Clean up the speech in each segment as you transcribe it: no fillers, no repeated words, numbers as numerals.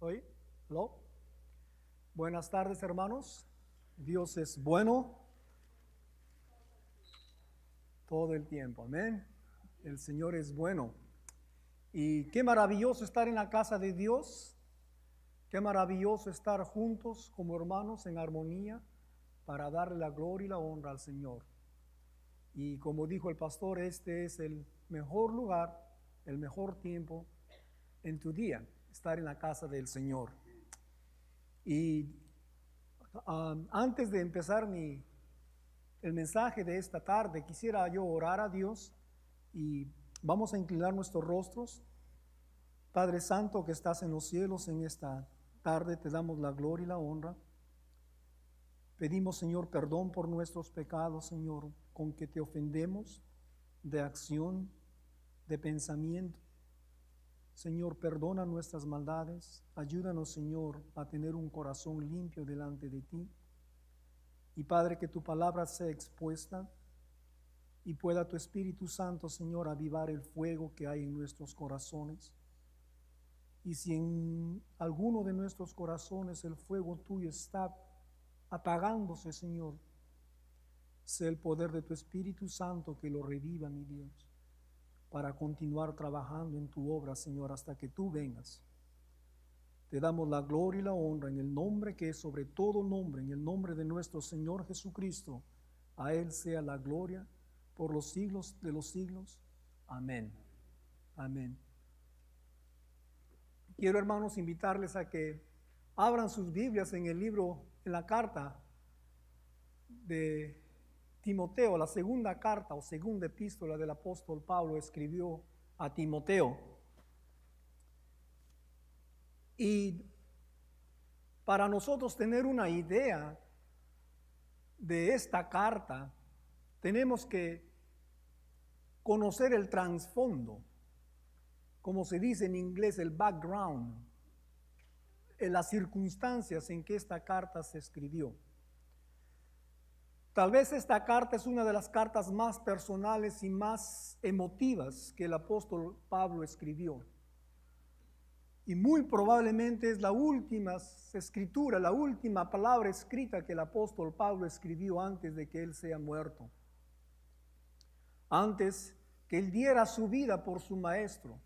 ¿Oí? ¿Hello? Buenas tardes, hermanos. Dios es bueno todo el tiempo. Amén. El Señor es bueno. Y qué maravilloso estar en la casa de Dios. Qué maravilloso estar juntos como hermanos en armonía para darle la gloria y la honra al Señor. Y como dijo el pastor, este es el mejor lugar, el mejor tiempo en tu día, estar en la casa del Señor. Y antes de empezar el mensaje de esta tarde, quisiera yo orar a Dios y vamos a inclinar nuestros rostros. Padre Santo que estás en los cielos, en esta tarde te damos la gloria y la honra. Pedimos, Señor, perdón por nuestros pecados, Señor, con que te ofendemos de acción, de pensamiento. Señor, perdona nuestras maldades. Ayúdanos, Señor, a tener un corazón limpio delante de ti. Y Padre, que tu palabra sea expuesta y pueda tu Espíritu Santo, Señor, avivar el fuego que hay en nuestros corazones. Y si en alguno de nuestros corazones el fuego tuyo está apagándose, Señor, sea el poder de tu Espíritu Santo que lo reviva, mi Dios, para continuar trabajando en tu obra, Señor, hasta que tú vengas. Te damos la gloria y la honra en el nombre que es sobre todo nombre, en el nombre de nuestro Señor Jesucristo. A Él sea la gloria por los siglos de los siglos. Amén. Amén. Quiero, hermanos, invitarles a que abran sus Biblias en el libro, en la carta de Timoteo, la segunda carta o segunda epístola del apóstol Pablo escribió a Timoteo. Y para nosotros tener una idea de esta carta, tenemos que conocer el trasfondo, como se dice en inglés, el background, en las circunstancias en que esta carta se escribió. Tal vez esta carta es una de las cartas más personales y más emotivas que el apóstol Pablo escribió. Y muy probablemente es la última escritura, la última palabra escrita que el apóstol Pablo escribió antes de que él sea muerto. Antes que él diera su vida por su maestro.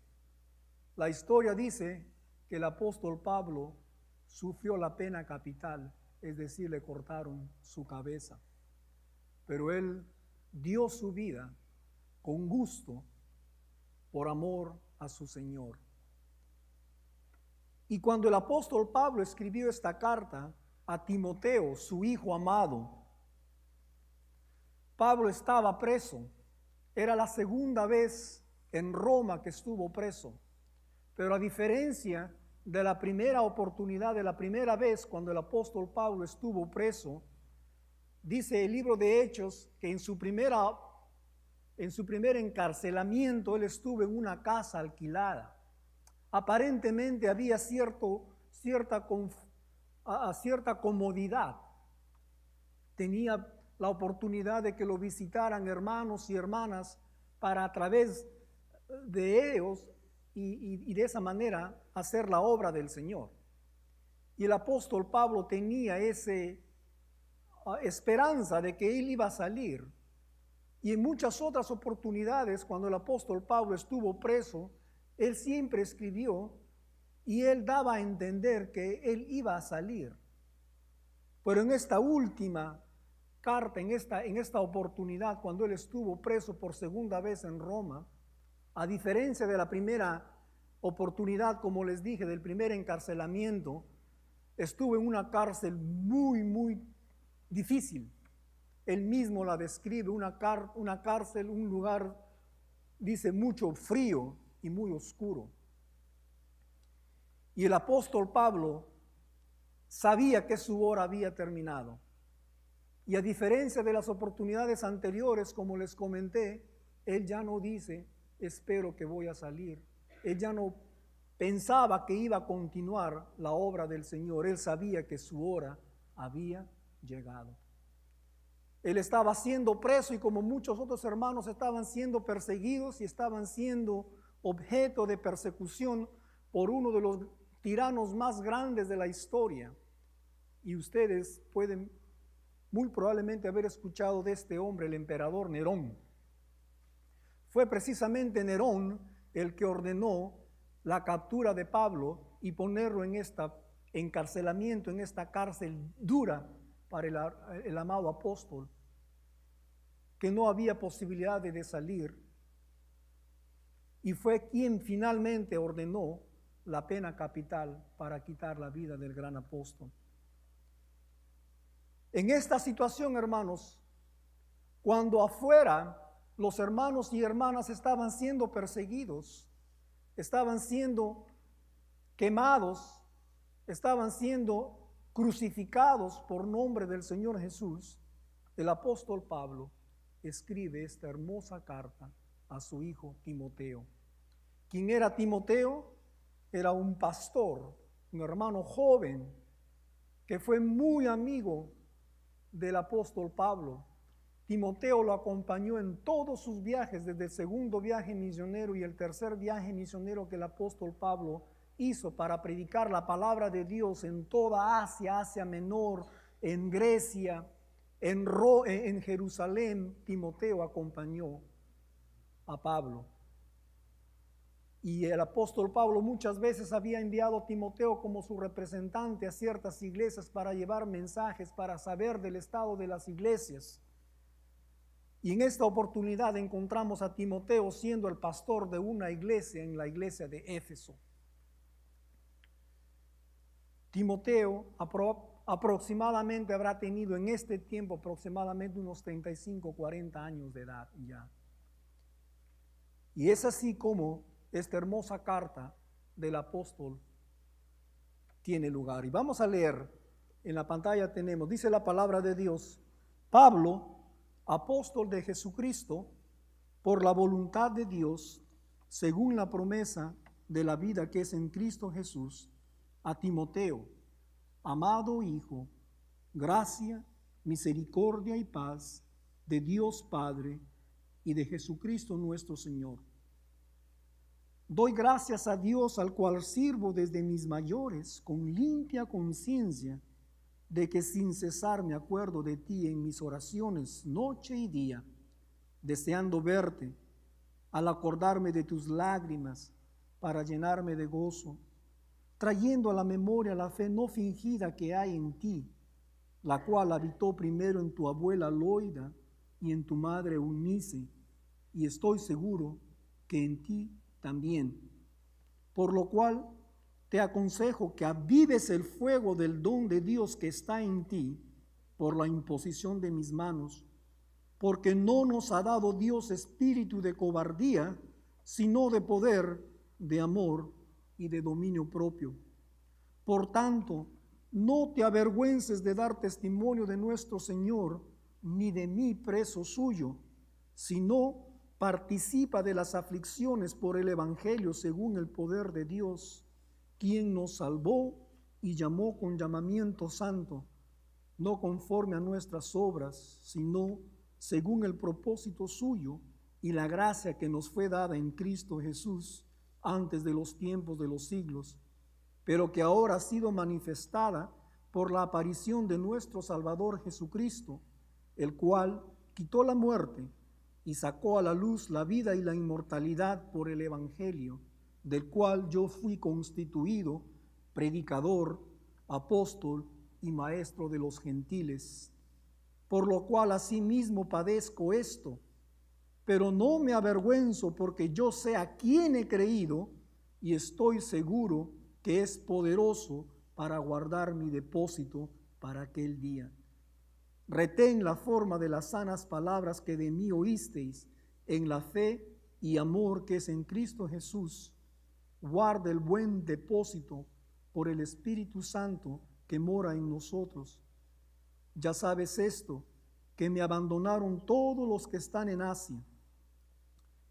La historia dice que el apóstol Pablo sufrió la pena capital, es decir, le cortaron su cabeza. Pero él dio su vida con gusto por amor a su Señor. Y cuando el apóstol Pablo escribió esta carta a Timoteo, su hijo amado, Pablo estaba preso. Era la segunda vez en Roma que estuvo preso. Pero a diferencia de la primera oportunidad, de la primera vez cuando el apóstol Pablo estuvo preso, dice el libro de Hechos que en su primer encarcelamiento él estuvo en una casa alquilada. Aparentemente había cierta comodidad. Tenía la oportunidad de que lo visitaran hermanos y hermanas para a través de ellos y de esa manera hacer la obra del Señor. Y el apóstol Pablo tenía esa esperanza de que él iba a salir. Y en muchas otras oportunidades, cuando el apóstol Pablo estuvo preso, él siempre escribió y él daba a entender que él iba a salir. Pero en esta última carta, en esta oportunidad, cuando él estuvo preso por segunda vez en Roma, a diferencia de la primera oportunidad, como les dije, del primer encarcelamiento, estuvo en una cárcel muy, muy difícil. Él mismo la describe, una cárcel, un lugar, dice, mucho frío y muy oscuro. Y el apóstol Pablo sabía que su hora había terminado. Y a diferencia de las oportunidades anteriores, como les comenté, él ya no dice, espero que voy a salir. Él ya no pensaba que iba a continuar la obra del Señor. Él sabía que su hora había llegado. Él estaba siendo preso y como muchos otros hermanos estaban siendo perseguidos y estaban siendo objeto de persecución por uno de los tiranos más grandes de la historia. Y ustedes pueden muy probablemente haber escuchado de este hombre, el emperador Nerón. Fue precisamente Nerón el que ordenó la captura de Pablo y ponerlo en este encarcelamiento, en esta cárcel dura para el amado apóstol, que no había posibilidad de salir. Y fue quien finalmente ordenó la pena capital para quitar la vida del gran apóstol. En esta situación, hermanos, cuando afuera los hermanos y hermanas estaban siendo perseguidos, estaban siendo quemados, estaban siendo crucificados por nombre del Señor Jesús, el apóstol Pablo escribe esta hermosa carta a su hijo Timoteo. ¿Quién era Timoteo? Era un pastor, un hermano joven que fue muy amigo del apóstol Pablo. Timoteo lo acompañó en todos sus viajes, desde el segundo viaje misionero y el tercer viaje misionero que el apóstol Pablo hizo para predicar la palabra de Dios en toda Asia, Asia Menor, en Grecia, en Jerusalén. Timoteo acompañó a Pablo. Y el apóstol Pablo muchas veces había enviado a Timoteo como su representante a ciertas iglesias para llevar mensajes, para saber del estado de las iglesias. Y en esta oportunidad encontramos a Timoteo siendo el pastor de una iglesia en la iglesia de Éfeso. Timoteo aproximadamente habrá tenido en este tiempo aproximadamente unos 35, 40 años de edad ya. Y es así como esta hermosa carta del apóstol tiene lugar. Y vamos a leer, en la pantalla tenemos, dice la palabra de Dios: Pablo, apóstol de Jesucristo, por la voluntad de Dios, según la promesa de la vida que es en Cristo Jesús, a Timoteo, amado hijo, gracia, misericordia y paz de Dios Padre y de Jesucristo nuestro Señor. Doy gracias a Dios, al cual sirvo desde mis mayores con limpia conciencia, de que sin cesar me acuerdo de ti en mis oraciones noche y día, deseando verte, al acordarme de tus lágrimas para llenarme de gozo, trayendo a la memoria la fe no fingida que hay en ti, la cual habitó primero en tu abuela Loida y en tu madre Eunice, y estoy seguro que en ti también. Por lo cual te aconsejo que avives el fuego del don de Dios que está en ti por la imposición de mis manos, porque no nos ha dado Dios espíritu de cobardía, sino de poder, de amor y de dominio propio. Por tanto, no te avergüences de dar testimonio de nuestro Señor, ni de mí preso suyo, sino participa de las aflicciones por el Evangelio según el poder de Dios, quien nos salvó y llamó con llamamiento santo, no conforme a nuestras obras, sino según el propósito suyo y la gracia que nos fue dada en Cristo Jesús antes de los tiempos de los siglos, pero que ahora ha sido manifestada por la aparición de nuestro Salvador Jesucristo, el cual quitó la muerte y sacó a la luz la vida y la inmortalidad por el Evangelio, del cual yo fui constituido predicador, apóstol y maestro de los gentiles, por lo cual asimismo padezco esto, pero no me avergüenzo, porque yo sé a quién he creído y estoy seguro que es poderoso para guardar mi depósito para aquel día. Retén la forma de las sanas palabras que de mí oísteis en la fe y amor que es en Cristo Jesús. Guarda el buen depósito por el Espíritu Santo que mora en nosotros. Ya sabes esto, que me abandonaron todos los que están en Asia,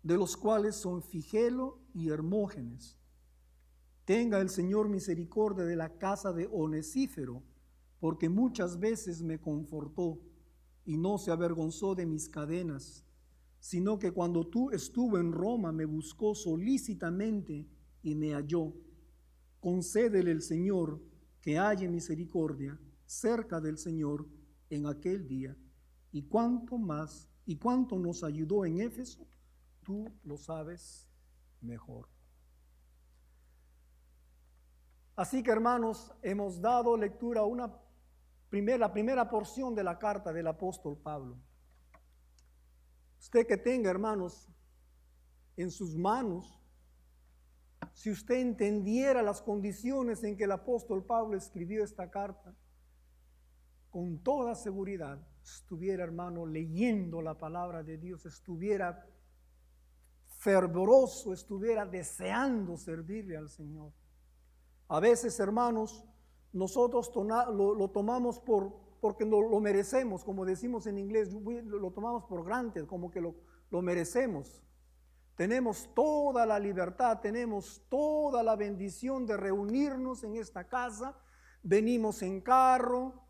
de los cuales son Figelo y Hermógenes. Tenga el Señor misericordia de la casa de Onesífero, porque muchas veces me confortó y no se avergonzó de mis cadenas, sino que cuando tú estuvo en Roma me buscó solícitamente y me halló. concédele el Señor que halle misericordia cerca del Señor en aquel día. Y cuánto más, y cuánto nos ayudó en Éfeso, tú lo sabes mejor. Así que, hermanos, hemos dado lectura a la primera porción de la carta del apóstol Pablo. Usted que tenga, hermanos, en sus manos, si usted entendiera las condiciones en que el apóstol Pablo escribió esta carta, con toda seguridad estuviera, hermano, leyendo la palabra de Dios, estuviera fervoroso, estuviera deseando servirle al Señor. A veces, hermanos, nosotros lo tomamos porque lo merecemos, como decimos en inglés, lo tomamos por granted, como que lo merecemos. Tenemos toda la libertad, tenemos toda la bendición de reunirnos en esta casa. Venimos en carro.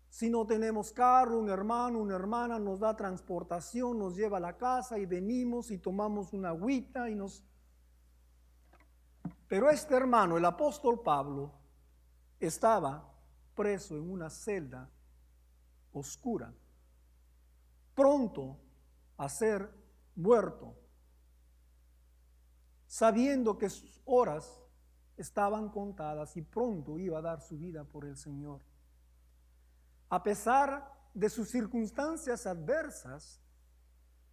Si no tenemos carro, un hermano, una hermana nos da transportación, nos lleva a la casa y venimos y tomamos una agüita y nos... Pero este hermano, el apóstol Pablo, estaba preso en una celda oscura, pronto a ser muerto, sabiendo que sus horas estaban contadas y pronto iba a dar su vida por el Señor. A pesar de sus circunstancias adversas,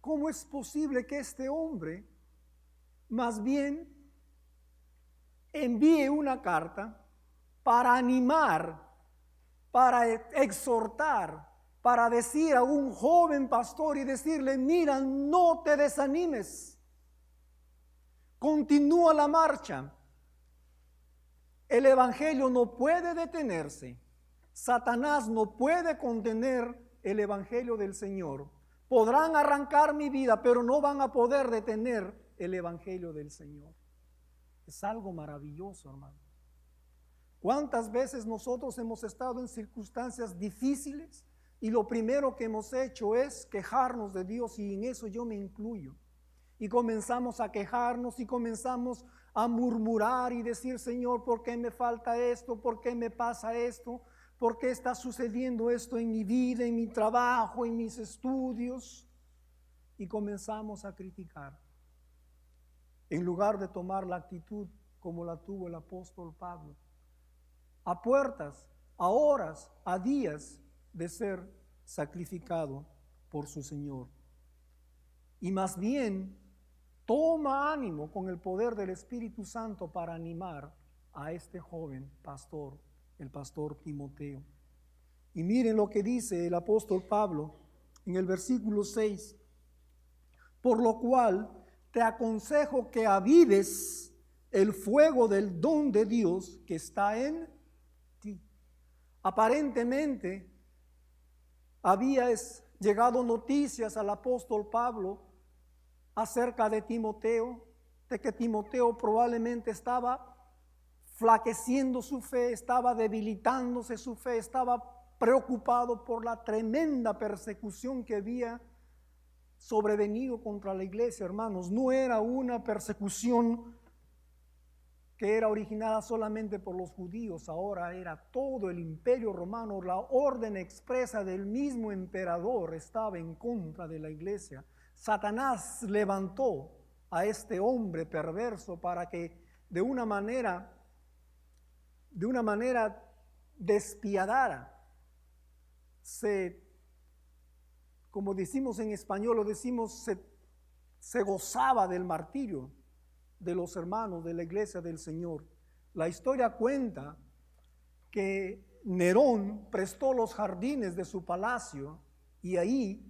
¿cómo es posible que este hombre más bien envíe una carta para animar, para exhortar, para decir a un joven pastor y decirle: mira, no te desanimes, continúa la marcha, el evangelio no puede detenerse, Satanás no puede contener el evangelio del Señor, podrán arrancar mi vida, pero no van a poder detener el evangelio del Señor. Es algo maravilloso, hermano. ¿Cuántas veces nosotros hemos estado en circunstancias difíciles y lo primero que hemos hecho es quejarnos de Dios, y en eso yo me incluyo? Y comenzamos a quejarnos y comenzamos a murmurar y decir: Señor, ¿por qué me falta esto? ¿Por qué me pasa esto? ¿Por qué está sucediendo esto en mi vida, en mi trabajo, en mis estudios? Y comenzamos a criticar, en lugar de tomar la actitud como la tuvo el apóstol Pablo, a puertas, a horas, a días de ser sacrificado por su Señor. Y más bien toma ánimo con el poder del Espíritu Santo para animar a este joven pastor, el pastor Timoteo. Y miren lo que dice el apóstol Pablo en el versículo 6. Por lo cual te aconsejo que avives el fuego del don de Dios que está en ti. Aparentemente había llegado noticias al apóstol Pablo acerca de Timoteo, de que Timoteo probablemente estaba flaqueciendo su fe, estaba debilitándose su fe, estaba preocupado por la tremenda persecución que había sobrevenido contra la iglesia, hermanos. No era una persecución que era originada solamente por los judíos, ahora era todo el imperio romano. La orden expresa del mismo emperador estaba en contra de la iglesia. Satanás levantó a este hombre perverso para que de una manera despiadada como decimos en español, lo decimos, se gozaba del martirio de los hermanos de la iglesia del Señor. La historia cuenta que Nerón prestó los jardines de su palacio y ahí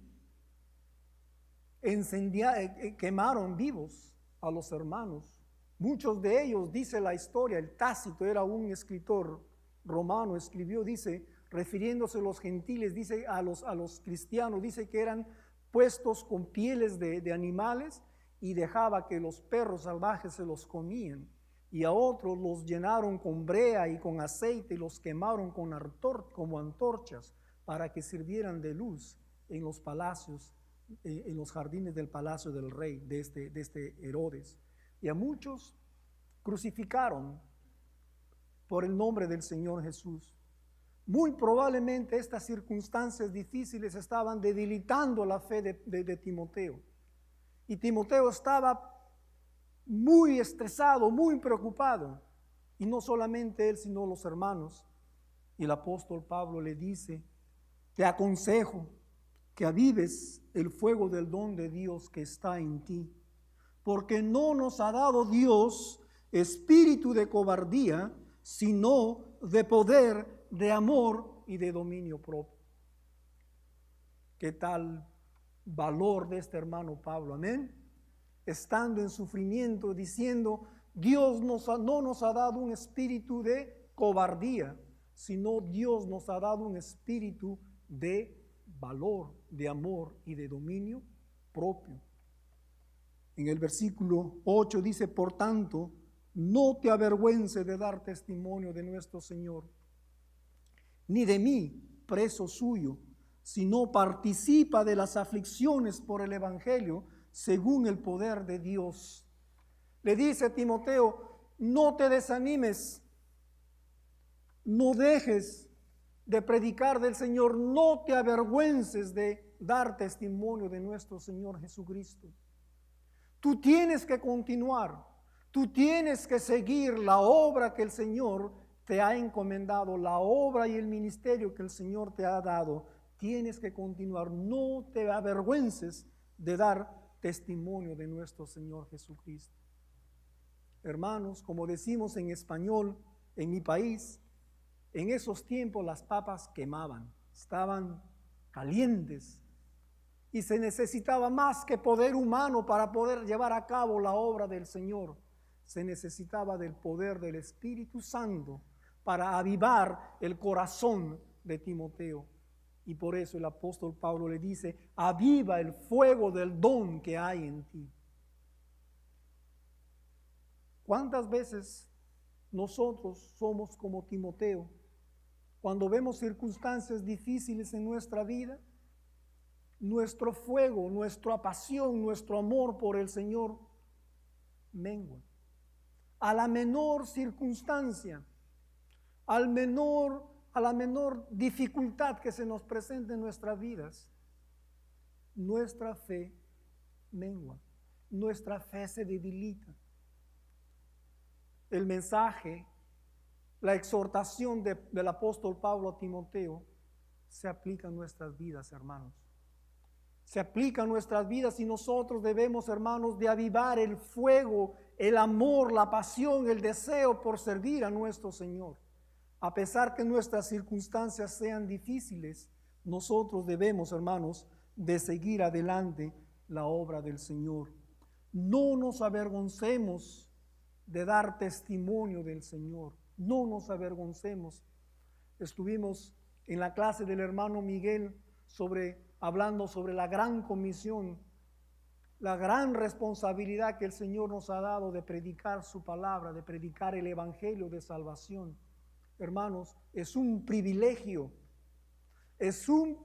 quemaron vivos a los hermanos. Muchos de ellos, dice la historia, el Tácito era un escritor romano, escribió, dice, refiriéndose a los gentiles, dice a los cristianos, dice que eran puestos con pieles de animales y dejaba que los perros salvajes se los comían. Y a otros los llenaron con brea y con aceite y los quemaron como antorchas para que sirvieran de luz en los palacios, en los jardines del palacio del rey, de este Herodes. Y a muchos crucificaron por el nombre del Señor Jesús. Muy probablemente estas circunstancias difíciles estaban debilitando la fe de Timoteo. Y Timoteo estaba muy estresado, muy preocupado. Y no solamente él, sino los hermanos. Y el apóstol Pablo le dice: te aconsejo que avives el fuego del don de Dios que está en ti, porque no nos ha dado Dios espíritu de cobardía, sino de poder, de amor y de dominio propio. ¿Qué tal valor de este hermano Pablo? Amén. Estando en sufrimiento, diciendo: Dios no nos ha dado un espíritu de cobardía, sino Dios nos ha dado un espíritu de valor, de amor y de dominio propio. En el versículo 8 dice: por tanto, no te avergüences de dar testimonio de nuestro Señor, ni de mí, preso suyo, sino participa de las aflicciones por el Evangelio, según el poder de Dios. Le dice a Timoteo: no te desanimes, no dejes de predicar del Señor, no te avergüences de dar testimonio de nuestro Señor Jesucristo. Tú tienes que continuar, tú tienes que seguir la obra que el Señor te ha encomendado, la obra y el ministerio que el Señor te ha dado. Tienes que continuar, no te avergüences de dar testimonio de nuestro Señor Jesucristo. Hermanos, como decimos en español, en mi país, en esos tiempos las papas quemaban, estaban calientes y se necesitaba más que poder humano para poder llevar a cabo la obra del Señor. Se necesitaba del poder del Espíritu Santo para avivar el corazón de Timoteo. Y por eso el apóstol Pablo le dice: aviva el fuego del don que hay en ti. ¿Cuántas veces nosotros somos como Timoteo? Cuando vemos circunstancias difíciles en nuestra vida, nuestro fuego, nuestra pasión, nuestro amor por el Señor mengua. A la menor circunstancia, a la menor dificultad que se nos presente en nuestras vidas, nuestra fe mengua, nuestra fe se debilita. El mensaje, la exhortación del apóstol Pablo a Timoteo se aplica a nuestras vidas, hermanos. Se aplica a nuestras vidas y nosotros debemos, hermanos, de avivar el fuego, el amor, la pasión, el deseo por servir a nuestro Señor. A pesar que nuestras circunstancias sean difíciles, nosotros debemos, hermanos, de seguir adelante la obra del Señor. No nos avergoncemos de dar testimonio del Señor. No nos avergoncemos. Estuvimos en la clase del hermano Miguel hablando sobre la gran comisión, la gran responsabilidad que el Señor nos ha dado de predicar su palabra, de predicar el evangelio de salvación. Hermanos, es un privilegio, es un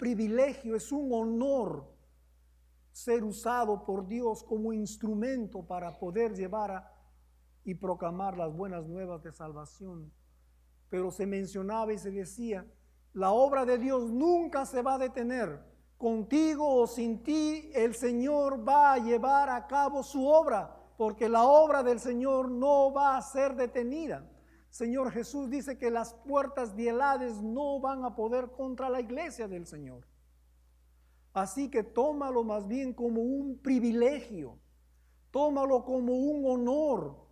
honor ser usado por Dios como instrumento para poder llevar y proclamar las buenas nuevas de salvación. Pero se mencionaba y se decía: la obra de Dios nunca se va a detener. Contigo o sin ti, el Señor va a llevar a cabo su obra, porque la obra del Señor no va a ser detenida. Señor Jesús dice que las puertas del Hades no van a poder contra la iglesia del Señor. Así que tómalo más bien como un privilegio, tómalo como un honor.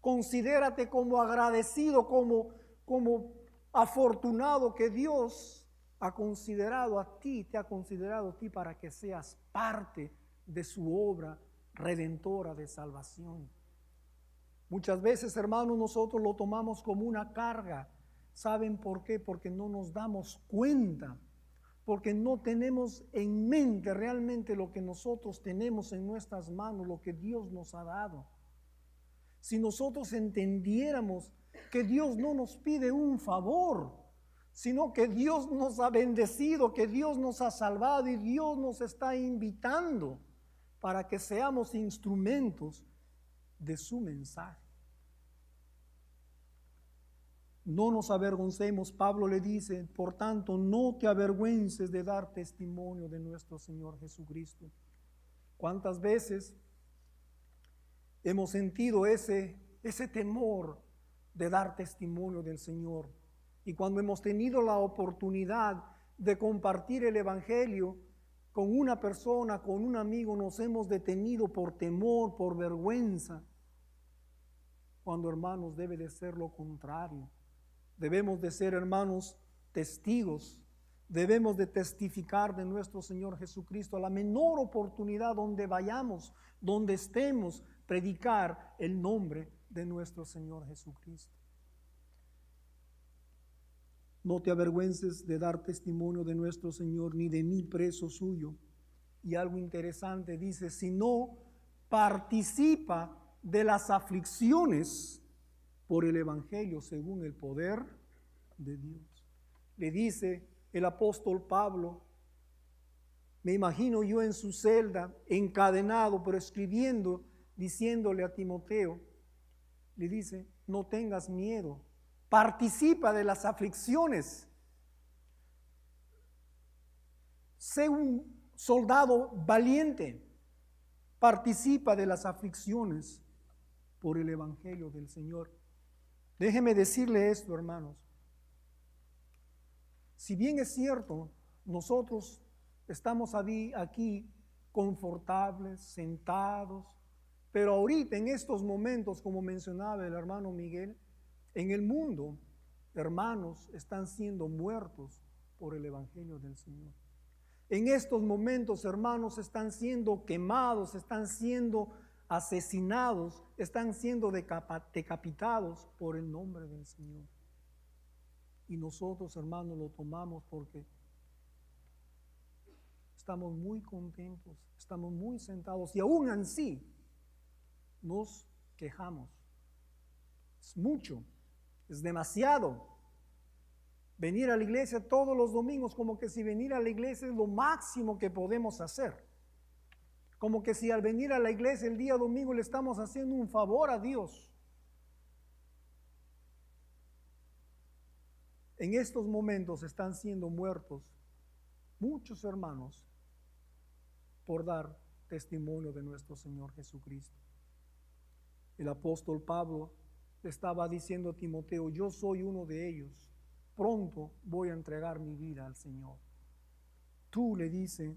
Considérate como agradecido, como afortunado que Dios ha considerado a ti, te ha considerado a ti para que seas parte de su obra redentora de salvación. Muchas veces, hermanos, nosotros lo tomamos como una carga. ¿Saben por qué? Porque no nos damos cuenta, porque no tenemos en mente realmente lo que nosotros tenemos en nuestras manos, lo que Dios nos ha dado. Si nosotros entendiéramos que Dios no nos pide un favor, sino que Dios nos ha bendecido, que Dios nos ha salvado y Dios nos está invitando para que seamos instrumentos de su mensaje. no nos avergoncemos. Pablo le dice, por tanto, no te avergüences de dar testimonio de nuestro Señor Jesucristo. ¿Cuántas veces hemos sentido ese temor de dar testimonio del Señor? Y cuando hemos tenido la oportunidad de compartir el Evangelio con una persona, con un amigo, nos hemos detenido por temor, por vergüenza. Cuando, hermanos, debe de ser lo contrario. Debemos de ser, hermanos, testigos. Debemos de testificar de nuestro Señor Jesucristo a la menor oportunidad donde vayamos, donde estemos, predicar el nombre de nuestro Señor Jesucristo. No te avergüences de dar testimonio de nuestro Señor, ni de mí preso suyo. Y algo interesante dice, sino participa de las aflicciones por el Evangelio según el poder de Dios. Le dice el apóstol Pablo, me imagino yo en su celda, encadenado, pero escribiendo, diciéndole a Timoteo, le dice, no tengas miedo, participa de las aflicciones, sé un soldado valiente, participa de las aflicciones por el Evangelio del Señor. Déjeme decirle esto, hermanos. Si bien es cierto, nosotros estamos aquí confortables, sentados, pero ahorita en estos momentos, como mencionaba el hermano Miguel, en el mundo, hermanos están siendo muertos por el Evangelio del Señor. En estos momentos, hermanos, están siendo quemados, están siendo asesinados, están siendo decapitados por el nombre del Señor. Y nosotros, hermanos, lo tomamos porque estamos muy contentos, estamos muy sentados y aún así nos quejamos. Es mucho, es demasiado. Venir a la iglesia todos los domingos, como que si venir a la iglesia es lo máximo que podemos hacer. Como que si al venir a la iglesia el día domingo le estamos haciendo un favor a Dios. En estos momentos están siendo muertos muchos hermanos por dar testimonio de nuestro Señor Jesucristo. El apóstol Pablo le estaba diciendo a Timoteo, yo soy uno de ellos, pronto voy a entregar mi vida al Señor. Tú, le dice,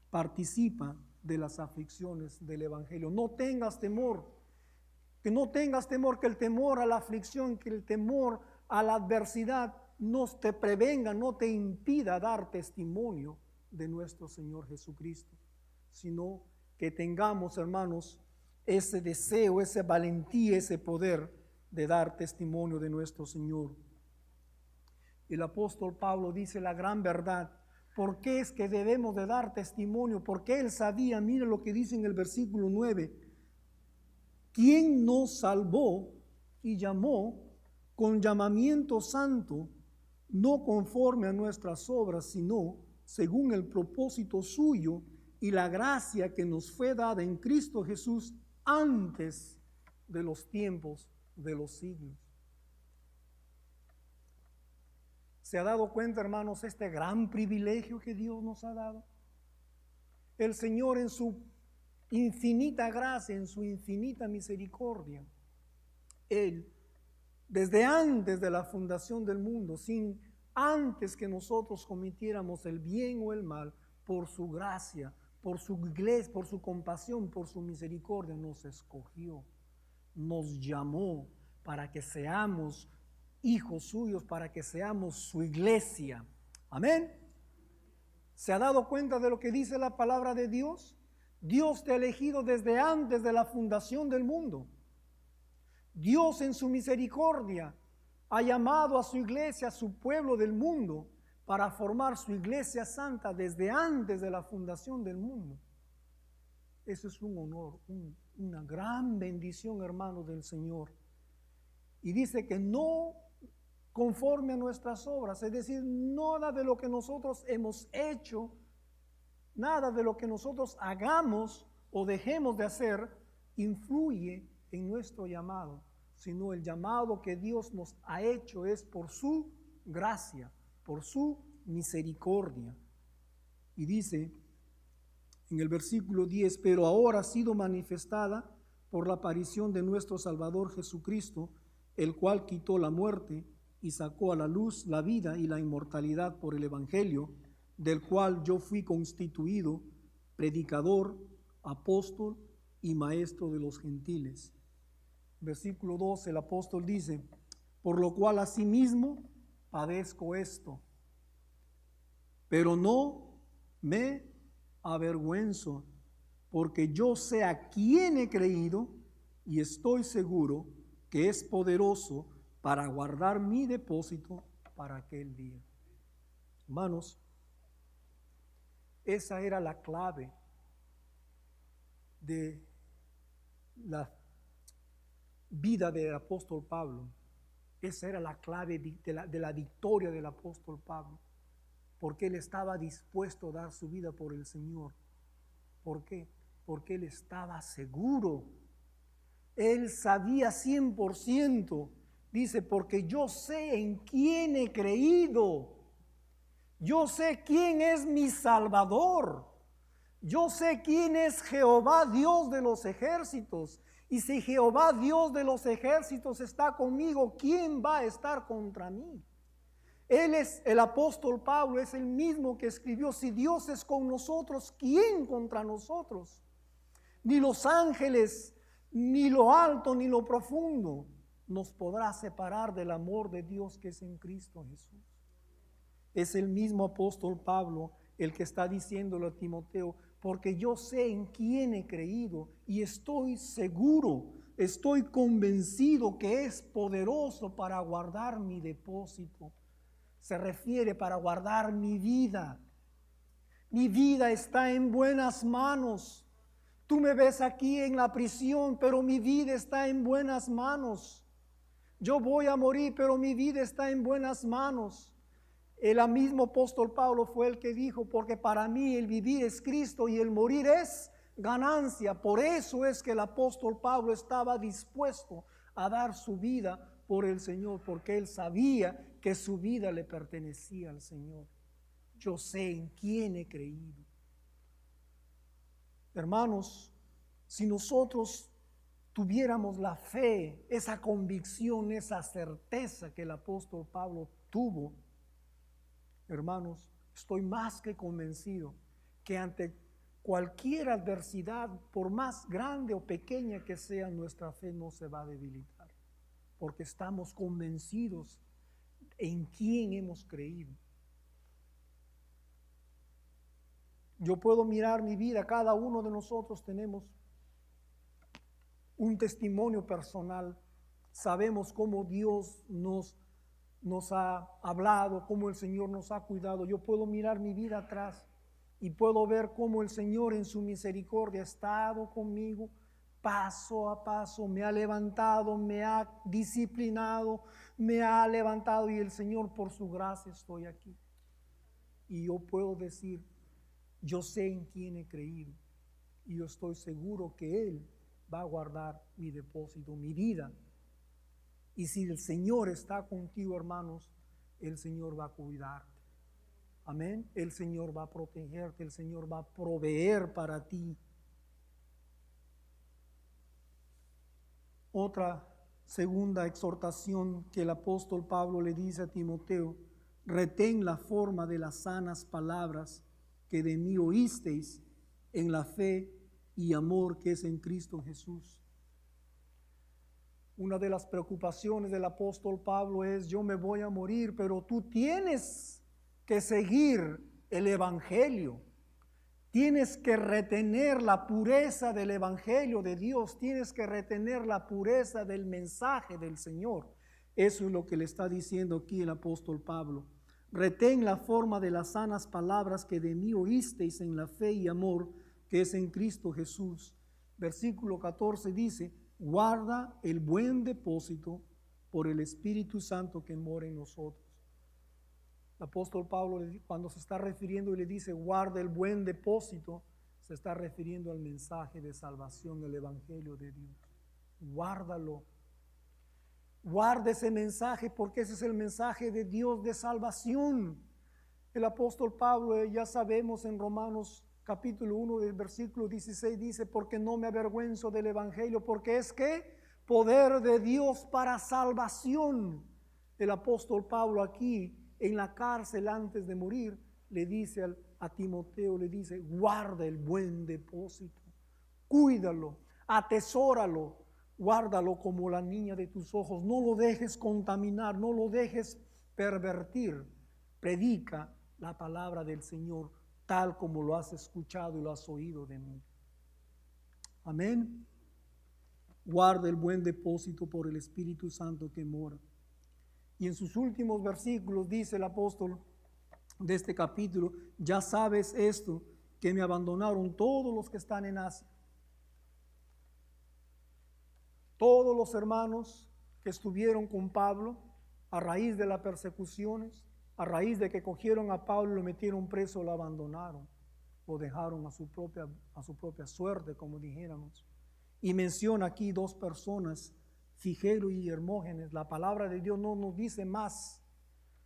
participa de las aflicciones del Evangelio. No tengas temor, que no tengas temor, que el temor a la aflicción, que el temor a la adversidad no te prevenga, no te impida dar testimonio de nuestro Señor Jesucristo, sino que tengamos, hermanos, ese deseo, esa valentía, ese poder de dar testimonio de nuestro Señor. El apóstol Pablo dice la gran verdad. ¿Por qué es que debemos de dar testimonio? Porque él sabía, mira lo que dice en el versículo 9, ¿quién nos salvó y llamó con llamamiento santo, no conforme a nuestras obras, sino según el propósito suyo y la gracia que nos fue dada en Cristo Jesús antes de los tiempos de los siglos? ¿Se ha dado cuenta, hermanos, este gran privilegio que Dios nos ha dado? El Señor en su infinita gracia, en su infinita misericordia, Él, desde antes de la fundación del mundo, sin antes que nosotros cometiéramos el bien o el mal, por su gracia, por su iglesia, por su compasión, por su misericordia, nos escogió, nos llamó para que seamos hijos suyos, para que seamos su iglesia. Amén. ¿Se ha dado cuenta de lo que dice la palabra de Dios? Dios te ha elegido desde antes de la fundación del mundo. Dios en su misericordia ha llamado a su iglesia, a su pueblo del mundo, para formar su iglesia santa desde antes de la fundación del mundo. Eso es un honor, una gran bendición, hermanos del Señor. Y dice que no conforme a nuestras obras, es decir, nada de lo que nosotros hemos hecho, nada de lo que nosotros hagamos o dejemos de hacer, influye en nuestro llamado, sino el llamado que Dios nos ha hecho es por su gracia, por su misericordia. Y dice en el versículo 10, pero ahora ha sido manifestada por la aparición de nuestro Salvador Jesucristo, el cual quitó la muerte y sacó a la luz la vida y la inmortalidad por el Evangelio, del cual yo fui constituido predicador, apóstol y maestro de los gentiles. Versículo 12, el apóstol dice, por lo cual asimismo padezco esto, pero no me avergüenzo, porque yo sé a quién he creído y estoy seguro que es poderoso para guardar mi depósito para aquel día. Hermanos, esa era la clave de la vida del apóstol Pablo. Esa era la clave de la victoria del apóstol Pablo, porque él estaba dispuesto a dar su vida por el Señor. ¿Por qué? Porque él estaba seguro. Él sabía 100%. Dice, porque yo sé en quién he creído. Yo sé quién es mi Salvador. Yo sé quién es Jehová, Dios de los ejércitos. Y si Jehová, Dios de los ejércitos, está conmigo, ¿quién va a estar contra mí? Él es el apóstol Pablo, es el mismo que escribió, si Dios es con nosotros, ¿quién contra nosotros? Ni los ángeles, ni lo alto, ni lo profundo nos podrá separar del amor de Dios que es en Cristo Jesús. Es el mismo apóstol Pablo el que está diciéndolo a Timoteo, porque yo sé en quién he creído y estoy seguro, estoy convencido que es poderoso para guardar mi depósito. Se refiere para guardar mi vida. Mi vida está en buenas manos. Tú me ves aquí en la prisión, pero mi vida está en buenas manos. Yo voy a morir, pero mi vida está en buenas manos. El mismo apóstol Pablo fue el que dijo, porque para mí el vivir es Cristo y el morir es ganancia. Por eso es que el apóstol Pablo estaba dispuesto a dar su vida por el Señor, porque él sabía que su vida le pertenecía al Señor. Yo sé en quién he creído. Hermanos, si nosotros tuviéramos la fe, esa convicción, esa certeza que el apóstol Pablo tuvo, hermanos, estoy más que convencido que ante cualquier adversidad, por más grande o pequeña que sea, nuestra fe no se va a debilitar, porque estamos convencidos en quién hemos creído. Yo puedo mirar mi vida, cada uno de nosotros tenemos un testimonio personal, sabemos cómo Dios nos ha hablado, cómo el Señor nos ha cuidado. Yo puedo mirar mi vida atrás y puedo ver cómo el Señor en su misericordia ha estado conmigo paso a paso, me ha levantado, me ha disciplinado, me ha levantado y el Señor por su gracia estoy aquí. Y yo puedo decir, yo sé en quién he creído y yo estoy seguro que Él va a guardar mi depósito, mi vida. Y si el Señor está contigo, hermanos, el Señor va a cuidarte. Amén. El Señor va a protegerte, el Señor va a proveer para ti. Otra segunda exhortación que el apóstol Pablo le dice a Timoteo: retén la forma de las sanas palabras que de mí oísteis en la fe y amor que es en Cristo Jesús. Una de las preocupaciones del apóstol Pablo es: yo me voy a morir, pero tú tienes que seguir el evangelio. Tienes que retener la pureza del evangelio de Dios. Tienes que retener la pureza del mensaje del Señor. Eso es lo que le está diciendo aquí el apóstol Pablo. Retén la forma de las sanas palabras que de mí oísteis en la fe y amor que es en Cristo Jesús. Versículo 14 dice: guarda el buen depósito por el Espíritu Santo que mora en nosotros. El apóstol Pablo, cuando se está refiriendo y le dice guarda el buen depósito, se está refiriendo al mensaje de salvación, el evangelio de Dios. Guárdalo. Guarda ese mensaje porque ese es el mensaje de Dios de salvación. El apóstol Pablo, ya sabemos en Romanos capítulo 1 del versículo 16 dice, porque no me avergüenzo del evangelio, porque es que poder de Dios para salvación. El apóstol Pablo aquí en la cárcel antes de morir le dice a Timoteo, le dice, guarda el buen depósito, cuídalo, atesóralo, guárdalo como la niña de tus ojos, no lo dejes contaminar, no lo dejes pervertir. Predica la palabra del Señor tal como lo has escuchado y lo has oído de mí. Amén. Guarda el buen depósito por el Espíritu Santo que mora. Y en sus últimos versículos dice el apóstol de este capítulo, ya sabes esto, que me abandonaron todos los que están en Asia. Todos los hermanos que estuvieron con Pablo a raíz de las persecuciones, a raíz de que cogieron a Pablo, lo metieron preso, lo abandonaron, lo dejaron a su propia suerte, como dijéramos. Y menciona aquí dos personas, Figelo y Hermógenes. La palabra de Dios no nos dice más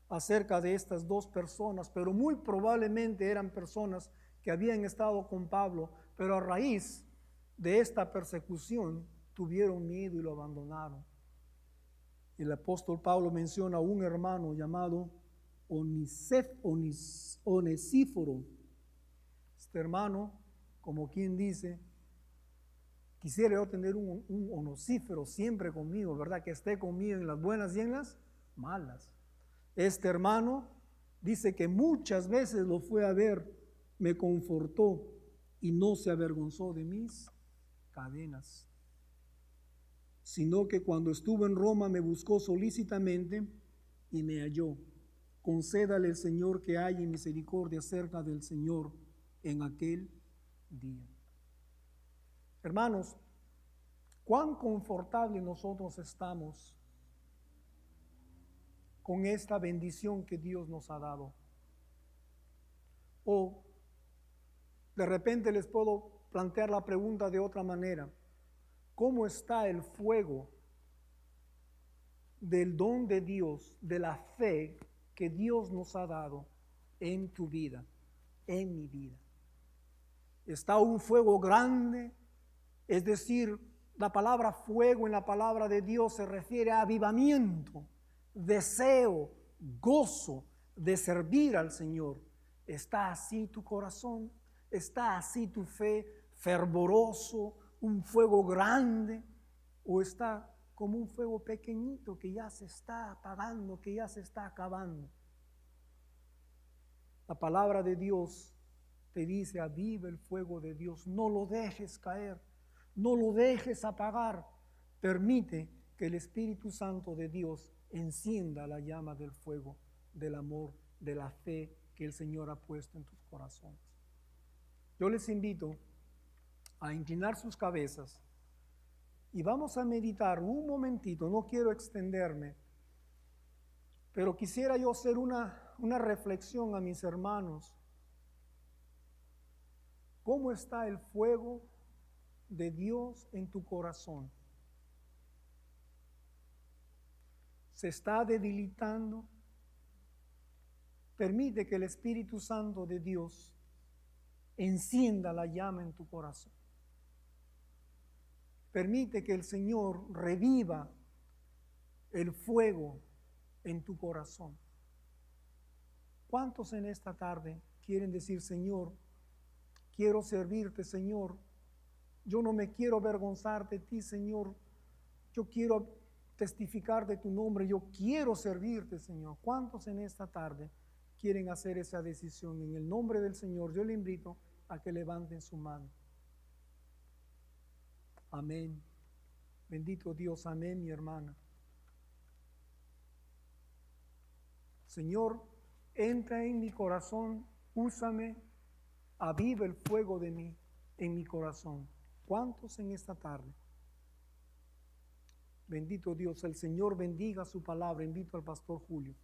acerca de estas dos personas, pero muy probablemente eran personas que habían estado con Pablo, pero a raíz de esta persecución tuvieron miedo y lo abandonaron. El apóstol Pablo menciona a un hermano llamado Onesíforo. Este hermano, como quien dice, quisiera yo tener un Onesíforo siempre conmigo, ¿verdad? Que esté conmigo en las buenas y en las malas. Este hermano dice que muchas veces lo fue a ver, me confortó y no se avergonzó de mis cadenas, sino que cuando estuvo en Roma me buscó solícitamente y me halló. Concédale el Señor que haya misericordia cerca del Señor en aquel día. Hermanos, cuán confortable nosotros estamos con esta bendición que Dios nos ha dado. O de repente les puedo plantear la pregunta de otra manera. ¿Cómo está el fuego del don de Dios, de la fe que Dios nos ha dado en tu vida, en mi vida? Está un fuego grande, es decir, la palabra fuego en la palabra de Dios se refiere a avivamiento, deseo, gozo de servir al Señor. ¿Está así tu corazón? ¿Está así tu fe, fervoroso, un fuego grande? ¿O está como un fuego pequeñito que ya se está apagando, que ya se está acabando? La palabra de Dios te dice, aviva el fuego de Dios, no lo dejes caer, no lo dejes apagar. Permite que el Espíritu Santo de Dios encienda la llama del fuego, del amor, de la fe que el Señor ha puesto en tus corazones. Yo les invito a inclinar sus cabezas y vamos a meditar un momentito. No quiero extenderme, pero quisiera yo hacer una reflexión a mis hermanos. ¿Cómo está el fuego de Dios en tu corazón? ¿Se está debilitando? Permite que el Espíritu Santo de Dios encienda la llama en tu corazón. Permite que el Señor reviva el fuego en tu corazón. ¿Cuántos en esta tarde quieren decir, Señor, quiero servirte, Señor? Yo no me quiero avergonzar de ti, Señor. Yo quiero testificar de tu nombre. Yo quiero servirte, Señor. ¿Cuántos en esta tarde quieren hacer esa decisión? En el nombre del Señor, yo le invito a que levanten su mano. Amén. Bendito Dios, amén, mi hermana. Señor, entra en mi corazón, úsame, aviva el fuego de mí en mi corazón. ¿Cuántos en esta tarde? Bendito Dios, el Señor bendiga su palabra. Invito al pastor Julio.